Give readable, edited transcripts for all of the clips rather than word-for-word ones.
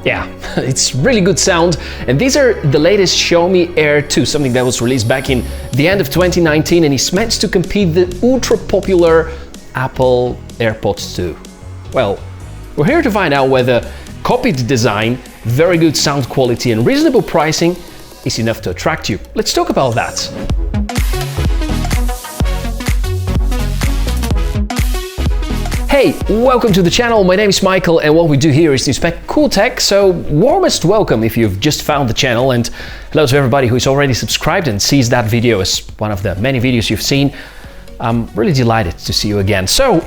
Yeah, it's really good sound, and these are the latest Xiaomi Air 2, something that was released back in the end of 2019 and is meant to compete the ultra-popular Apple Airpods 2. Well, we're here to find out whether copied design, very good sound quality and reasonable pricing is enough to attract you. Let's talk about that. Hey, welcome to the channel. My name is Michael, and what we do here is to inspect cool tech, so warmest welcome if you've just found the channel, and hello to everybody who is already subscribed and sees that video as one of the many videos you've seen. I'm really delighted to see you again. So,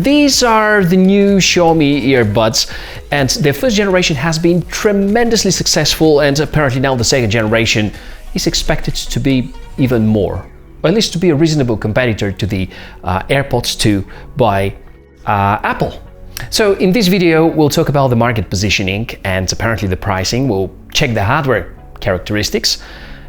these are the new Xiaomi earbuds, and their first generation has been tremendously successful, and apparently now the second generation is expected to be even more, or at least to be a reasonable competitor to the Airpods 2 by Apple. So in this video, we'll talk about the market positioning and apparently the pricing. We'll check the hardware characteristics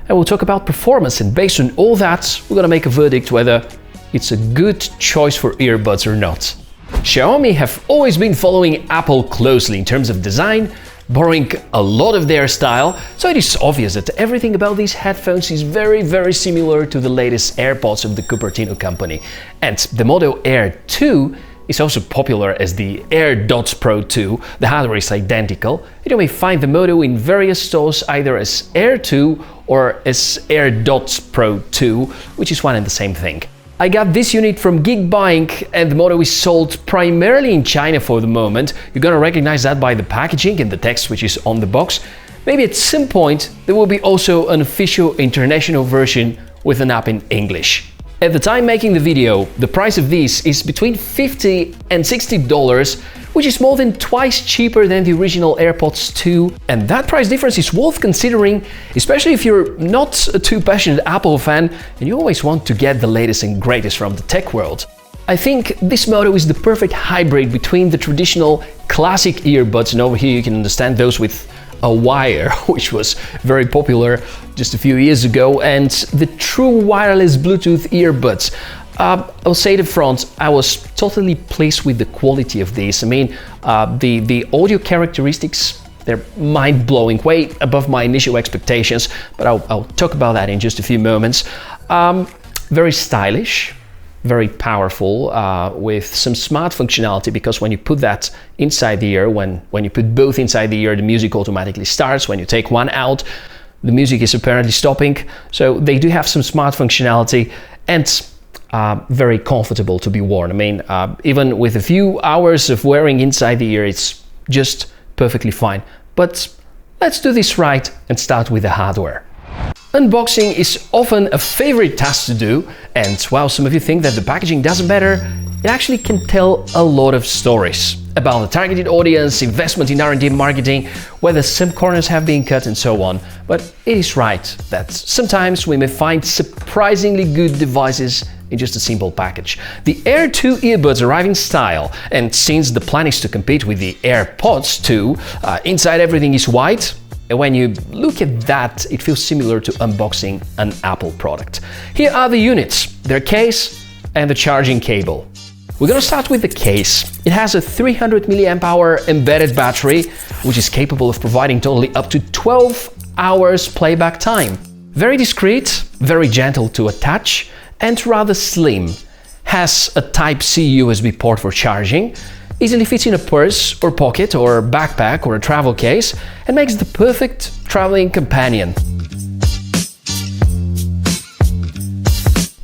and we'll talk about performance. And based on all that, we're gonna make a verdict whether it's a good choice for earbuds or not. Xiaomi have always been following Apple closely in terms of design, borrowing a lot of their style, so it is obvious that everything about these headphones is very similar to the latest AirPods of the Cupertino company. And the Model Air 2 is also popular as the Airdots Pro 2. The hardware is identical. You may find the model in various stores either as Air 2 or as Airdots Pro 2, which is one and the same thing. I got this unit from Geek Buying, and the model is sold primarily in China for the moment. You're gonna recognize that by the packaging and the text which is on the box. Maybe at some point there will be also an official international version with an app in English. At the time making the video, the price of these is between $50 and $60, which is more than twice cheaper than the original AirPods 2. And that price difference is worth considering, especially if you're not a too passionate Apple fan and you always want to get the latest and greatest from the tech world. I think this model is the perfect hybrid between the traditional classic earbuds, and over here you can understand those with a wire, which was very popular just a few years ago, and the true wireless Bluetooth earbuds. I'll say the front, I was totally pleased with the quality of these. I mean, the audio characteristics, they're mind-blowing, way above my initial expectations, but I'll talk about that in just a few moments. Very stylish, very powerful, with some smart functionality, because when you put that inside the ear, when you put both inside the ear, the music automatically starts. When you take one out, the music is apparently stopping. So they do have some smart functionality, and very comfortable to be worn. I mean, even with a few hours of wearing inside the ear, it's just perfectly fine. But let's do this right and start with the hardware. Unboxing is often a favorite task to do, and while some of you think that the packaging doesn't matter, it actually can tell a lot of stories about the targeted audience, investment in R&D marketing, whether some corners have been cut and so on. But it is right that sometimes we may find surprisingly good devices in just a simple package. The Air 2 earbuds arrive in style, and since the plan is to compete with the AirPods 2, inside everything is white. And when you look at that, it feels similar to unboxing an Apple product. Here are the units, their case and the charging cable. We're gonna start with the case. It has a 300 mAh embedded battery, which is capable of providing totally up to 12 hours playback time. Very discreet, very gentle to attach, and rather slim. Has a Type-C USB port for charging, easily fits in a purse or pocket or backpack or a travel case, and makes the perfect traveling companion.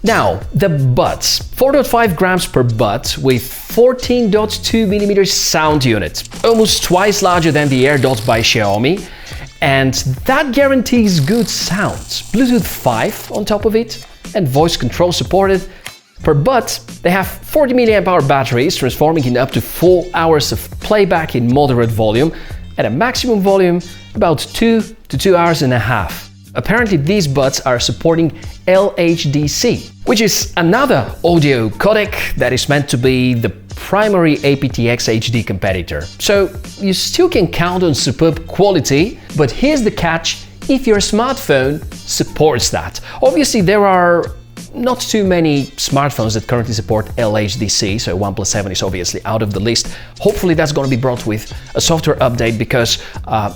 Now, the buds. 4.5 grams per bud with 14.2 millimeters sound unit, almost twice larger than the AirDots by Xiaomi, and that guarantees good sound. Bluetooth 5 on top of it, and voice control supported. Per bud, they have 40 mAh batteries, transforming in up to 4 hours of playback in moderate volume, at a maximum volume about 2 to 2.5 hours. Apparently these buds are supporting LHDC, which is another audio codec that is meant to be the primary aptX HD competitor. So you still can count on superb quality, but here's the catch: if your smartphone supports that. Obviously there are not too many smartphones that currently support LHDC, so OnePlus 7 is obviously out of the list. Hopefully that's going to be brought with a software update, because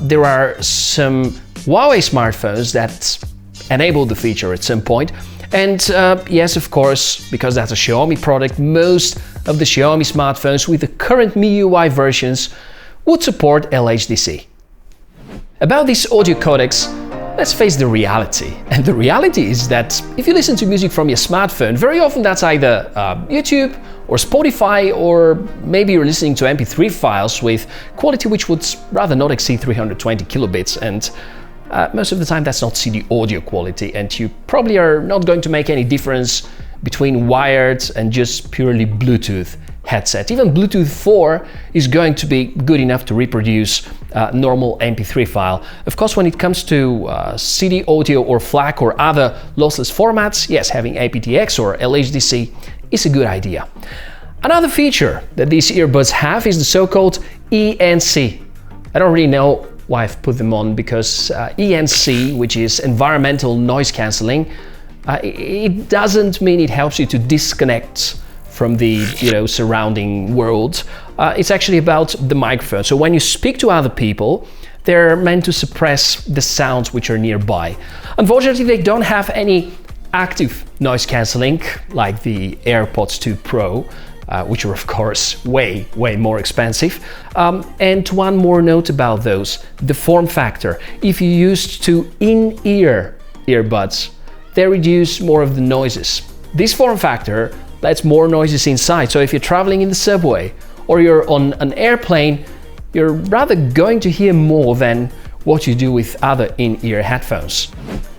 there are some Huawei smartphones that enable the feature at some point. And yes, of course, because that's a Xiaomi product, most of the Xiaomi smartphones with the current MIUI versions would support LHDC. About these audio codecs, let's face the reality. And the reality is that if you listen to music from your smartphone, very often that's either YouTube or Spotify, or maybe you're listening to MP3 files with quality which would rather not exceed 320 kilobits. And most of the time that's not CD audio quality, and you probably are not going to make any difference between wired and just purely Bluetooth headset. Even Bluetooth 4 is going to be good enough to reproduce normal MP3 file. Of course, when it comes to CD audio or FLAC or other lossless formats, yes, having aptX or LHDC is a good idea. Another feature that these earbuds have is the so-called ENC. I don't really know why I've put them on, because ENC, which is environmental noise cancelling, it doesn't mean it helps you to disconnect from the surrounding world. It's actually about the microphone. So when you speak to other people, they're meant to suppress the sounds which are nearby. Unfortunately, they don't have any active noise cancelling like the Airpods 2 Pro, which are of course way more expensive. And one more note about those, the form factor. If you use two in-ear earbuds, they reduce more of the noises. This form factor lets more noises inside, so if you're traveling in the subway or you're on an airplane, you're rather going to hear more than what you do with other in-ear headphones.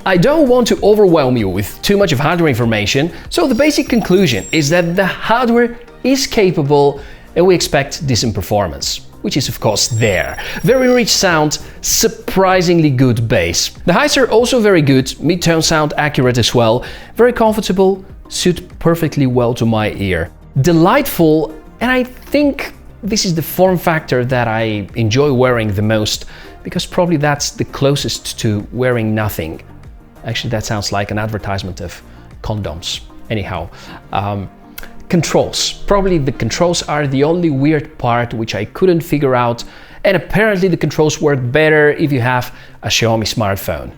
I don't want to overwhelm you with too much of hardware information, so the basic conclusion is that the hardware is capable and we expect decent performance, which is of course there. Very rich sound, surprisingly good bass. The highs are also very good, mid-tone sound accurate as well, very comfortable, suit perfectly well to my ear. Delightful, and I think this is the form factor that I enjoy wearing the most, because probably that's the closest to wearing nothing. Actually, that sounds like an advertisement of condoms. Anyhow, controls. Probably the controls are the only weird part which I couldn't figure out, and apparently the controls work better if you have a Xiaomi smartphone.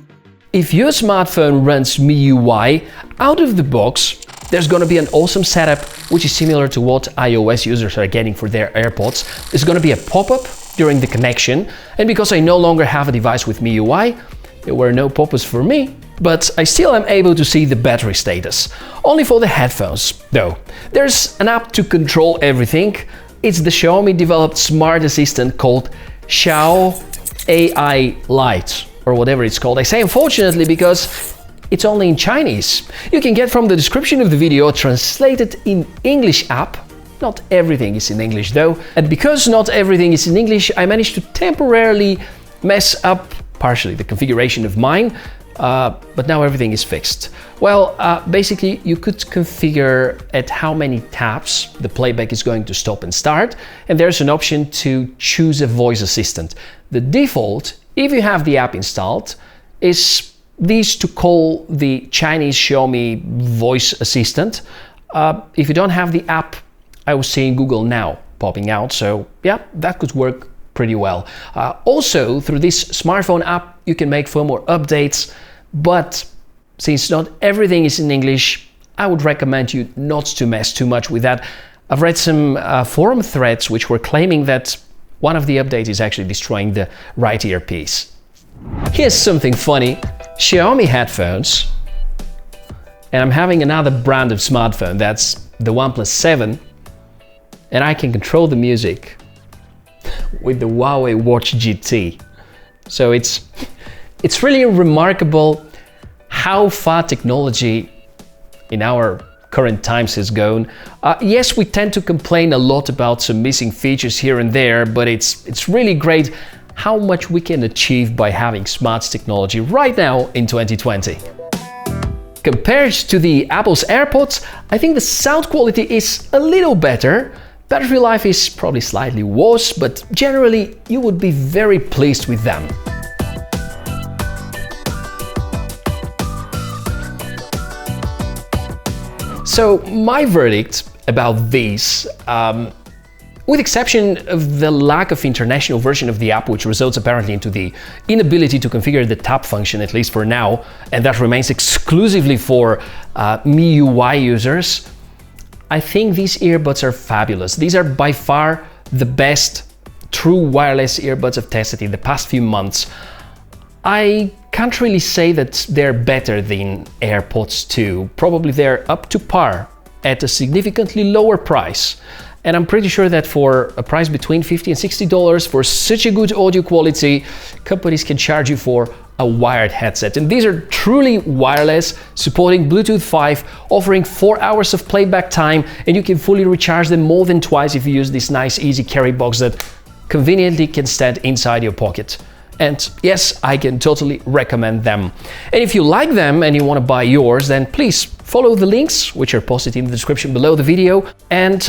If your smartphone runs MIUI out of the box, there's gonna be an awesome setup which is similar to what iOS users are getting for their AirPods. There's gonna be a pop-up during the connection, and because I no longer have a device with MIUI, there were no pop-ups for me, but I still am able to see the battery status. Only for the headphones, though. There's an app to control everything. It's the Xiaomi developed smart assistant called Xiao AI Lite, or whatever it's called. I say unfortunately because it's only in Chinese. You can get from the description of the video a translated in English app. Not everything is in English though, and because not everything is in English, I managed to temporarily mess up partially the configuration of mine, but now everything is fixed. Well, basically you could configure at how many taps the playback is going to stop and start, and there's an option to choose a voice assistant. The default, if you have the app installed, is these to call the Chinese Xiaomi voice assistant. If you don't have the app, I was seeing Google Now popping out, so yeah, that could work pretty well. Also, through this smartphone app, you can make firmware updates, but since not everything is in English, I would recommend you not to mess too much with that. I've read some forum threads which were claiming that one of the updates is actually destroying the right earpiece. Here's something funny. Xiaomi headphones, and I'm having another brand of smartphone, that's the OnePlus 7, and I can control the music with the Huawei Watch GT. So it's really remarkable how far technology in our current times has gone. Yes, we tend to complain a lot about some missing features here and there, but it's really great how much we can achieve by having smart technology right now in 2020. Compared to the Apple's Airpods, I think the sound quality is a little better. Battery life is probably slightly worse, but generally you would be very pleased with them. So my verdict about these, with exception of the lack of international version of the app, which results apparently into the inability to configure the tap function, at least for now, and that remains exclusively for MIUI users, I think these earbuds are fabulous. These are by far the best true wireless earbuds I've tested in the past few months. I can't really say that they're better than Airpods 2. Probably they're up to par at a significantly lower price. And I'm pretty sure that for a price between $50 and $60 for such a good audio quality, companies can charge you for a wired headset. And these are truly wireless, supporting Bluetooth 5, offering 4 hours of playback time, and you can fully recharge them more than twice if you use this nice easy carry box that conveniently can stand inside your pocket. And yes, I can totally recommend them. And if you like them and you want to buy yours, then please follow the links, which are posted in the description below the video. And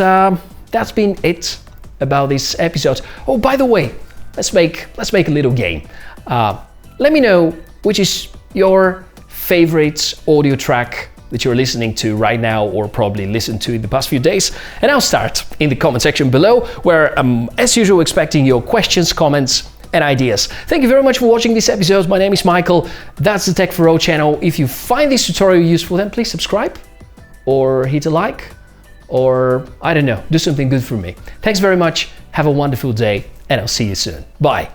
that's been it about this episode. Oh, by the way, let's make a little game. Let me know which is your favorite audio track that you're listening to right now, or probably listened to in the past few days. And I'll start in the comment section below, where I'm, as usual, expecting your questions, comments, and ideas. Thank you very much for watching this episode. My name is Michael. That's the Tech4O channel. If you find this tutorial useful, then please subscribe or hit a like, or I don't know, do something good for me. Thanks very much. Have a wonderful day, and I'll see you soon. Bye.